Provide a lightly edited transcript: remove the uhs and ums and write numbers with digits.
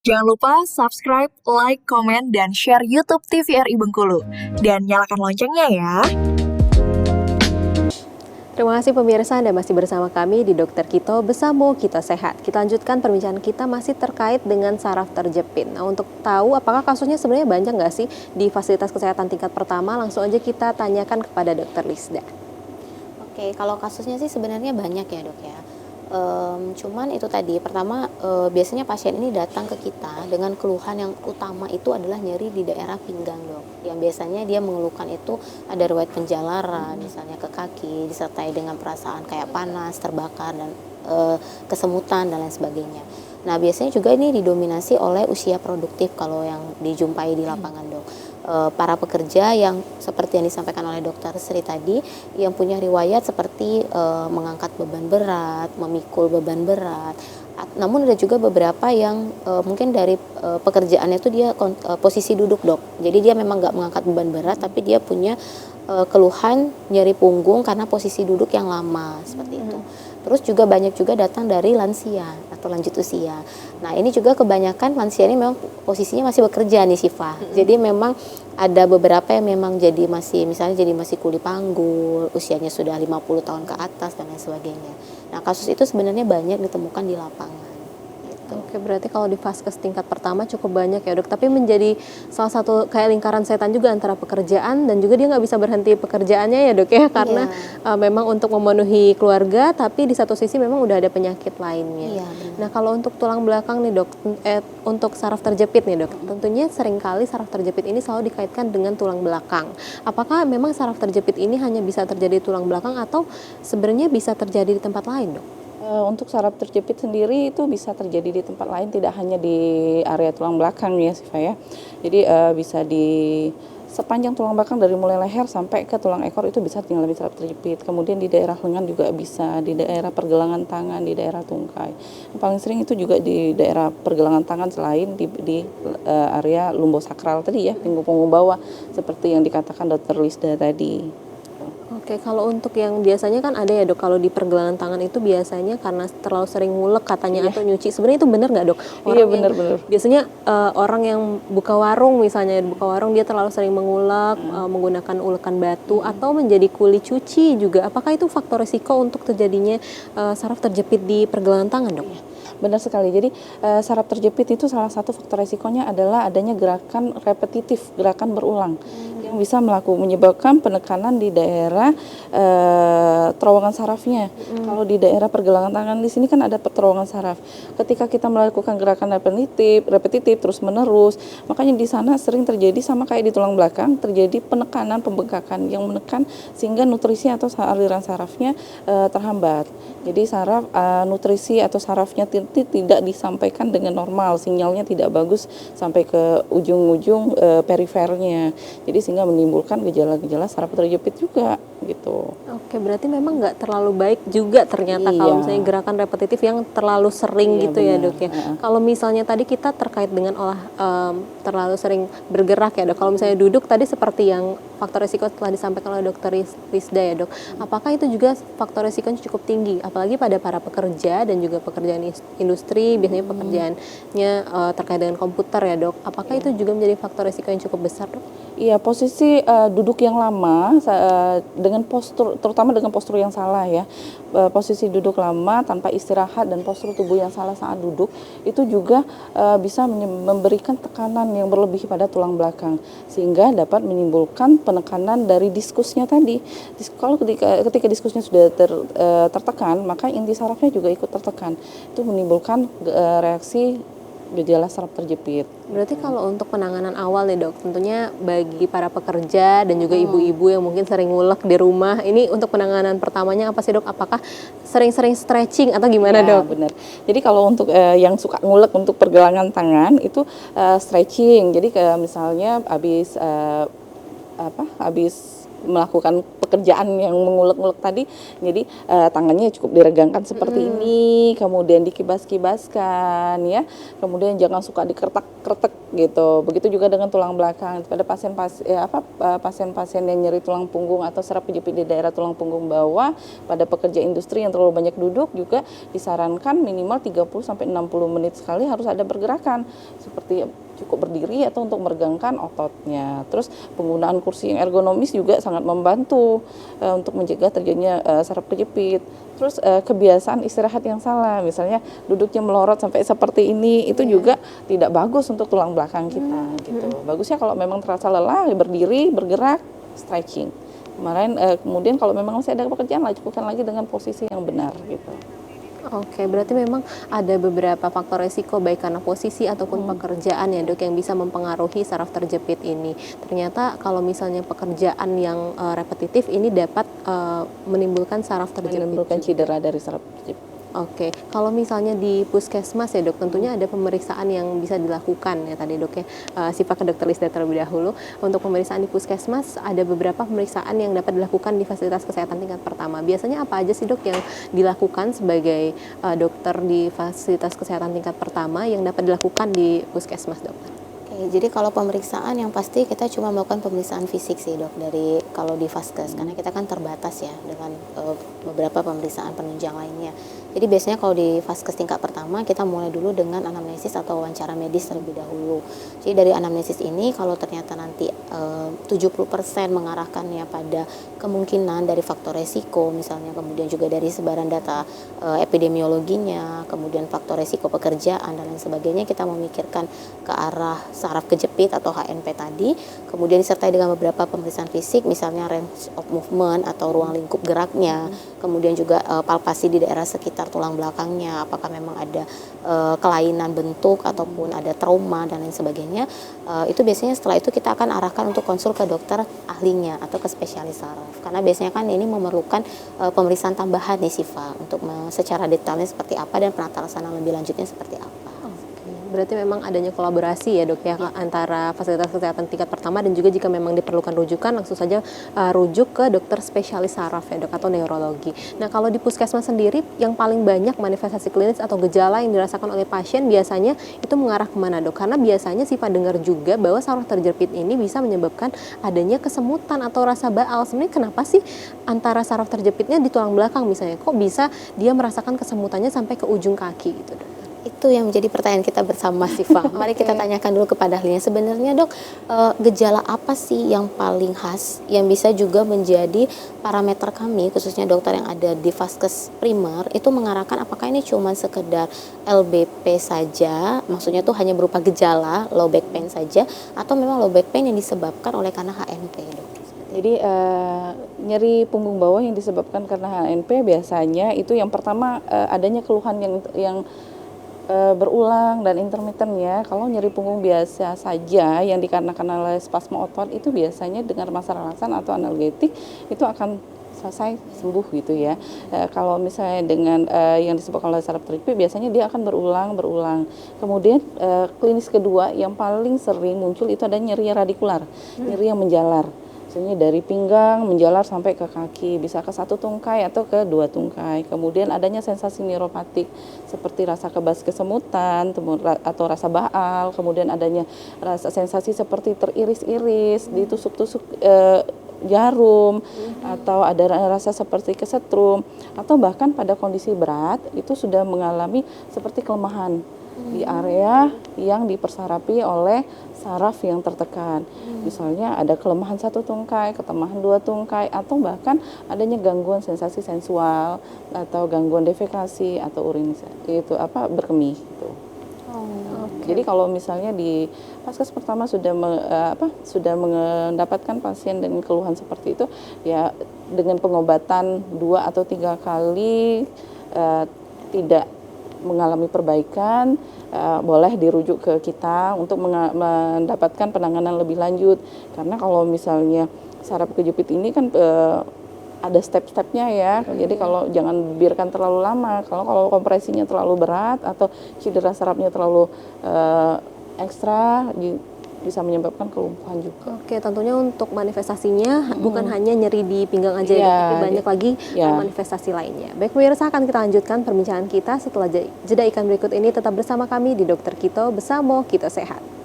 Jangan lupa subscribe, like, komen, dan share YouTube TVRI Bengkulu. Dan nyalakan loncengnya ya. Terima kasih pemirsa, Anda masih bersama kami di Dokter Kito Besamo Kita Sehat. Kita lanjutkan perbincangan kita masih terkait dengan saraf terjepit. Nah, untuk tahu apakah kasusnya sebenarnya banyak nggak sih di fasilitas kesehatan tingkat pertama, langsung aja kita tanyakan kepada Dokter Lisda. Oke, kalau kasusnya sih sebenarnya banyak ya dok ya. Cuman itu tadi, pertama biasanya pasien ini datang ke kita dengan keluhan yang utama itu adalah nyeri di daerah pinggang dok. Yang biasanya dia mengeluhkan itu ada riwayat penjalaran, misalnya ke kaki, disertai dengan perasaan kayak panas, terbakar, dan kesemutan dan lain sebagainya. Nah biasanya juga ini didominasi oleh usia produktif kalau yang dijumpai di lapangan dok. Para pekerja yang seperti yang disampaikan oleh dokter Sri tadi yang punya riwayat seperti mengangkat beban berat, memikul beban berat. Namun ada juga beberapa yang mungkin dari pekerjaannya itu dia posisi duduk dok. Jadi dia memang nggak mengangkat beban berat tapi dia punya keluhan nyeri punggung karena posisi duduk yang lama seperti itu. Terus juga banyak juga datang dari lansia atau lanjut usia. Nah ini juga kebanyakan lansia ini memang posisinya masih bekerja nih Syifa. Jadi memang ada beberapa yang memang jadi masih misalnya jadi masih kuli panggul, usianya sudah 50 tahun ke atas dan lain sebagainya. Nah kasus itu sebenarnya banyak ditemukan di lapangan. Oke, berarti kalau di vaskes tingkat pertama cukup banyak ya dok, tapi menjadi salah satu kayak lingkaran setan juga antara pekerjaan dan juga dia nggak bisa berhenti pekerjaannya ya dok ya, karena memang untuk memenuhi keluarga, tapi di satu sisi memang udah ada penyakit lainnya. Iya, Nah kalau untuk tulang belakang nih dok, untuk saraf terjepit nih dok, tentunya seringkali saraf terjepit ini selalu dikaitkan dengan tulang belakang. Apakah memang saraf terjepit ini hanya bisa terjadi di tulang belakang atau sebenarnya bisa terjadi di tempat lain dok? Untuk saraf terjepit sendiri itu bisa terjadi di tempat lain, tidak hanya di area tulang belakang ya Siva ya. Jadi bisa di sepanjang tulang belakang dari mulai leher sampai ke tulang ekor itu bisa mengalami saraf terjepit. Kemudian di daerah lengan juga bisa, di daerah pergelangan tangan, di daerah tungkai. Yang paling sering itu juga di daerah pergelangan tangan selain di area lumbosakral tadi ya, punggung bawah seperti yang dikatakan Dr. Lisda tadi. Oke, kalau untuk yang biasanya kan ada ya dok, kalau di pergelangan tangan itu biasanya karena terlalu sering ngulek katanya atau nyuci. Sebenarnya itu benar nggak dok? Iya benar-benar. Biasanya orang yang buka warung misalnya, buka warung dia terlalu sering mengulek, menggunakan ulekan batu atau menjadi kuli cuci juga. Apakah itu faktor risiko untuk terjadinya saraf terjepit di pergelangan tangan dok? Benar sekali. Jadi saraf terjepit itu salah satu faktor resikonya adalah adanya gerakan repetitif, gerakan berulang yang bisa menyebabkan penekanan di daerah terowongan sarafnya. Kalau di daerah pergelangan tangan di sini kan ada terowongan saraf. Ketika kita melakukan gerakan repetitif terus menerus, makanya di sana sering terjadi sama kayak di tulang belakang, terjadi penekanan, pembengkakan yang menekan sehingga nutrisi atau aliran sarafnya terhambat. Jadi saraf nutrisi atau sarafnya tidak disampaikan dengan normal, sinyalnya tidak bagus sampai ke ujung-ujung perifernya. Jadi sehingga menimbulkan gejala-gejala saraf terjepit juga gitu. Oke, berarti memang nggak terlalu baik juga ternyata kalau misalnya gerakan repetitif yang terlalu sering gitu ya dok ya. Kalau misalnya tadi kita terkait dengan terlalu sering bergerak ya dok. Kalau misalnya duduk tadi seperti yang faktor risiko telah disampaikan oleh dokter Rizda ya dok. Apakah itu juga faktor risikonya cukup tinggi? Apalagi pada para pekerja dan juga pekerjaan industri, biasanya pekerjaannya terkait dengan komputer ya dok. Apakah itu juga menjadi faktor risiko yang cukup besar dok? Iya, posisi duduk yang lama dengan postur, terutama dengan postur yang salah ya, posisi duduk lama tanpa istirahat dan postur tubuh yang salah saat duduk itu juga bisa memberikan tekanan yang berlebih pada tulang belakang sehingga dapat menimbulkan penekanan dari diskusnya tadi. Kalau ketika diskusnya sudah tertekan, maka inti sarafnya juga ikut tertekan. Itu menimbulkan reaksi gejala saraf terjepit. Berarti kalau untuk penanganan awal nih dok, tentunya bagi para pekerja dan juga ibu-ibu yang mungkin sering ngulek di rumah, ini untuk penanganan pertamanya apa sih dok? Apakah sering-sering stretching atau gimana dok? Benar. Jadi kalau untuk yang suka ngulek untuk pergelangan tangan itu stretching. Jadi misalnya habis melakukan pekerjaan yang mengulek-ngulek tadi, jadi tangannya cukup diregangkan seperti ini, kemudian dikibas-kibaskan ya, kemudian jangan suka dikeretak-keretak gitu. Begitu juga dengan tulang belakang. Pada pasien-pasien yang nyeri tulang punggung atau saraf kejepit di daerah tulang punggung bawah, pada pekerja industri yang terlalu banyak duduk juga disarankan minimal 30 sampai 60 menit sekali harus ada pergerakan seperti cukup berdiri atau untuk meregangkan ototnya. Terus penggunaan kursi yang ergonomis juga sangat membantu untuk mencegah terjadinya saraf kejepit. Terus kebiasaan istirahat yang salah, misalnya duduknya melorot sampai seperti ini, itu juga tidak bagus untuk tulang belakang kita gitu. Bagusnya kalau memang terasa lelah, berdiri, bergerak, stretching. Kemudian kalau memang masih ada pekerjaan, lakukan lagi dengan posisi yang benar gitu. Oke, berarti memang ada beberapa faktor resiko baik karena posisi ataupun pekerjaan ya dok yang bisa mempengaruhi saraf terjepit ini. Ternyata kalau misalnya pekerjaan yang repetitif ini dapat menimbulkan saraf terjepit. Menimbulkan cedera dari saraf terjepit. Oke, kalau misalnya di puskesmas ya dok, tentunya ada pemeriksaan yang bisa dilakukan ya tadi dok ya, sifat ke dokter Lisda terlebih dahulu. Untuk pemeriksaan di puskesmas ada beberapa pemeriksaan yang dapat dilakukan di fasilitas kesehatan tingkat pertama. Biasanya apa aja sih dok yang dilakukan sebagai dokter di fasilitas kesehatan tingkat pertama yang dapat dilakukan di puskesmas dokter? Jadi kalau pemeriksaan yang pasti kita cuma melakukan pemeriksaan fisik sih dok dari kalau di Vaskes karena kita kan terbatas ya dengan beberapa pemeriksaan penunjang lainnya. Jadi biasanya kalau di Vaskes tingkat pertama kita mulai dulu dengan anamnesis atau wawancara medis terlebih dahulu. Jadi dari anamnesis ini kalau ternyata nanti 70% mengarahkannya pada kemungkinan dari faktor resiko misalnya, kemudian juga dari sebaran data epidemiologinya, kemudian faktor resiko pekerjaan dan lain sebagainya, kita memikirkan ke arah saraf kejepit atau HNP tadi, kemudian disertai dengan beberapa pemeriksaan fisik misalnya range of movement atau ruang lingkup geraknya, kemudian juga palpasi di daerah sekitar tulang belakangnya, apakah memang ada kelainan bentuk ataupun ada trauma dan lain sebagainya. Itu biasanya setelah itu kita akan arahkan untuk konsul ke dokter ahlinya atau ke spesialis saraf, karena biasanya kan ini memerlukan pemeriksaan tambahan nih Siva untuk secara detailnya seperti apa dan penata laksana lebih lanjutnya seperti apa. Berarti memang adanya kolaborasi ya dok ya antara fasilitas kesehatan tingkat pertama dan juga jika memang diperlukan rujukan langsung saja rujuk ke dokter spesialis saraf ya dok atau neurologi. Nah kalau di puskesmas sendiri yang paling banyak manifestasi klinis atau gejala yang dirasakan oleh pasien biasanya itu mengarah kemana dok? Karena biasanya Siva dengar juga bahwa saraf terjepit ini bisa menyebabkan adanya kesemutan atau rasa baal. Sebenarnya kenapa sih antara saraf terjepitnya di tulang belakang misalnya kok bisa dia merasakan kesemutannya sampai ke ujung kaki gitu dok? Itu yang menjadi pertanyaan kita bersama Siva. Mari kita tanyakan dulu kepada ahlinya. Sebenarnya dok, gejala apa sih yang paling khas yang bisa juga menjadi parameter kami, khususnya dokter yang ada di Vaskes primer, itu mengarahkan apakah ini cuma sekedar LBP saja, maksudnya tuh hanya berupa gejala low back pain saja, atau memang low back pain yang disebabkan oleh karena HNP dok? Jadi nyeri punggung bawah yang disebabkan karena HNP biasanya itu yang pertama adanya keluhan yang berulang dan intermittent ya. Kalau nyeri punggung biasa saja yang dikarenakan oleh spasme otot itu biasanya dengan masa relaksan atau analgetik itu akan selesai sembuh gitu ya. Kalau misalnya dengan yang disebabkan oleh saraf terjepit biasanya dia akan berulang. Kemudian klinis kedua yang paling sering muncul itu ada nyeri radikular, nyeri yang menjalar. Misalnya dari pinggang menjalar sampai ke kaki, bisa ke satu tungkai atau ke dua tungkai. Kemudian adanya sensasi neuropatik seperti rasa kebas kesemutan atau rasa baal. Kemudian adanya rasa sensasi seperti teriris-iris, ditusuk-tusuk jarum, atau ada rasa seperti kesetrum, atau bahkan pada kondisi berat itu sudah mengalami seperti kelemahan di area yang dipersarapi oleh saraf yang tertekan. Misalnya ada kelemahan satu tungkai, kelemahan dua tungkai, atau bahkan adanya gangguan sensasi sensual atau gangguan defekasi atau berkemih gitu. Jadi kalau misalnya di Vaskes pertama sudah mendapatkan pasien dengan keluhan seperti itu, ya dengan pengobatan 2 atau 3 kali tidak mengalami perbaikan, boleh dirujuk ke kita untuk mendapatkan penanganan lebih lanjut. Karena kalau misalnya saraf kejepit ini kan ada step-stepnya ya, jadi kalau jangan biarkan terlalu lama. Kalau kompresinya terlalu berat atau cedera sarafnya terlalu ekstra, bisa menyebabkan kelumpuhan juga. Oke, tentunya untuk manifestasinya bukan hanya nyeri di pinggang aja ya, tapi banyak lagi manifestasi lainnya. Baik pemirsa, akan kita lanjutkan perbincangan kita setelah jeda iklan berikut ini. Tetap bersama kami di Dokter Kito, bersama Kito Sehat.